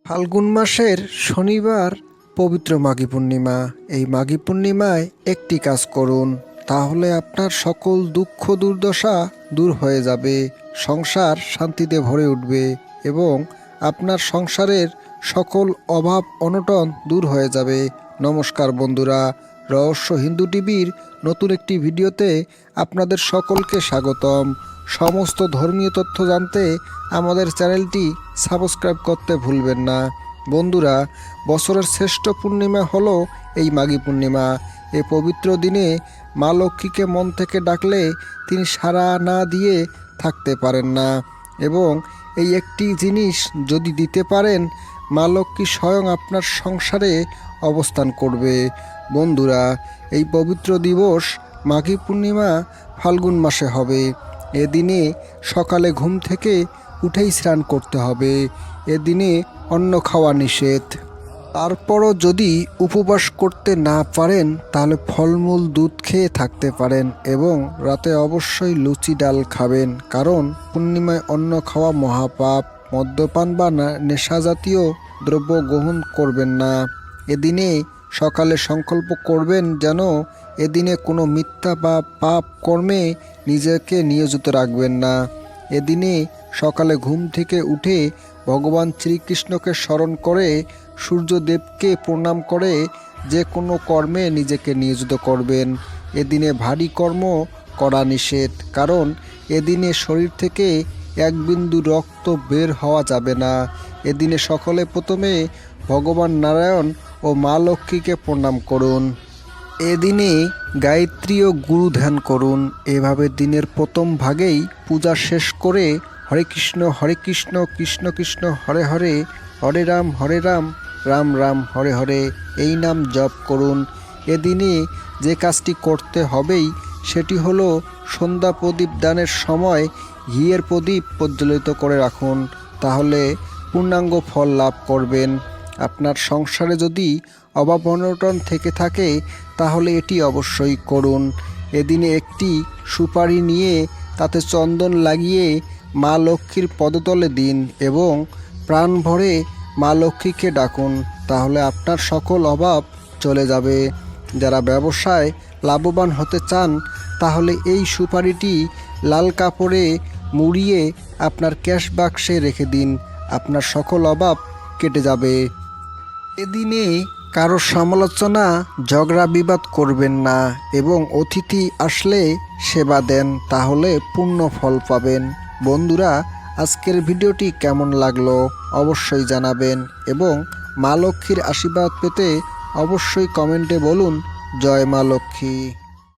ফাল্গুন মাসের শনিবার পবিত্র মাঘী পূর্ণিমা। এই মাঘী পূর্ণিমায় একটি কাজ করুন, তাহলে আপনার সকল দুঃখ দুর্দশা দূর হয়ে যাবে, সংসার শান্তিতে ভরে উঠবে এবং আপনার সংসারের সকল অভাব অনটন দূর হয়ে যাবে। নমস্কার বন্ধুরা, রহস্য হিন্দু টিভির নতুন একটি ভিডিওতে আপনাদের সকলকে স্বাগতম। সমস্ত ধর্মীয় তথ্য জানতে আমাদের চ্যানেলটি সাবস্ক্রাইব করতে ভুলবেন না। বন্ধুরা, বছরের শ্রেষ্ঠ পূর্ণিমা হলো এই মাঘী পূর্ণিমা। এই পবিত্র দিনে মা লক্ষ্মীকে মন থেকে ডাকলে তিনি সাড়া না দিয়ে থাকতে পারেন না এবং এই একটি জিনিস যদি দিতে পারেন, মা লক্ষ্মী স্বয়ং আপনার সংসারে অবস্থান করবে। বন্ধুরা, এই পবিত্র দিবস মাঘী পূর্ণিমা ফাল্গুন মাসে হবে। এদিনে সকালে ঘুম থেকে উঠেই স্নান করতে হবে। এদিনে অন্ন খাওয়া নিষেধ। তারপরও যদি উপবাস করতে না পারেন তাহলে ফলমূল দুধ খেয়ে থাকতে পারেন এবং রাতে অবশ্যই লুচি ডাল খাবেন, কারণ পূর্ণিমায় অন্ন খাওয়া মহাপাপ। মদ্যপান বা নেশা জাতীয় দ্রব্য গ্রহণ করবেন না। এদিনে সকালে সংকল্প করবেন যেন এদিনে কোনো মিথ্যা বা পাপ কর্মে নিজেকে নিয়োজিত রাখবেন না। এদিনে সকালে ঘুম থেকে উঠে ভগবান শ্রীকৃষ্ণকে স্মরণ করে সূর্যদেবকে প্রণাম করে যে কোনো কর্মে নিজেকে নিয়োজিত করবেন। এদিনে ভারী কর্ম করা নিষেধ, কারণ এদিনে শরীর থেকে এক বিন্দু রক্ত বের হওয়া যাবে না। এদিনে সকলে প্রথমে ভগবান নারায়ণ ও মা লক্ষ্মীকে প্রণাম করুন। এদিনে গায়ত্রী ও গুরু ধ্যান করুন। এভাবে দিনের প্রথম ভাগেই পূজা শেষ করে হরে কৃষ্ণ কৃষ্ণ কৃষ্ণ হরে হরে, হরে রাম রাম রাম হরে হরে এই নাম জপ করুন। এদিনে যে কাজটি করতে হবেই সেটি হলো সন্ধ্যা প্রদীপ দানের সময় ঘিয়ের প্রদীপ প্রজ্বলিত করে রাখুন, তাহলে পূর্ণাঙ্গ ফল লাভ করবেন। আপনার সংসারে যদি অভাব অনটন থেকে থাকে তাহলে এটি অবশ্যই করুন। এদিনে একটি সুপারি নিয়ে তাতে চন্দন লাগিয়ে মা লক্ষ্মীর পদতলে দিন এবং প্রাণ ভরে মা লক্ষ্মীকে ডাকুন, তাহলে আপনার সকল অভাব চলে যাবে। যারা ব্যবসায় লাভবান হতে চান তাহলে এই সুপারিটি লাল কাপড়ে মুড়িয়ে আপনার ক্যাশ বাক্সে রেখে দিন, আপনার সকল অভাব কেটে যাবে। এদিনে কারো সমালোচনা ঝগড়া বিবাদ করবেন না এবং অতিথি আসলে সেবা দেন, তাহলে পূর্ণ ফল পাবেন। বন্ধুরা, আজকের ভিডিওটি কেমন লাগলো অবশ্যই জানাবেন এবং মা লক্ষ্মীর আশীর্বাদ পেতে অবশ্যই কমেন্টে বলুন জয় মা লক্ষ্মী।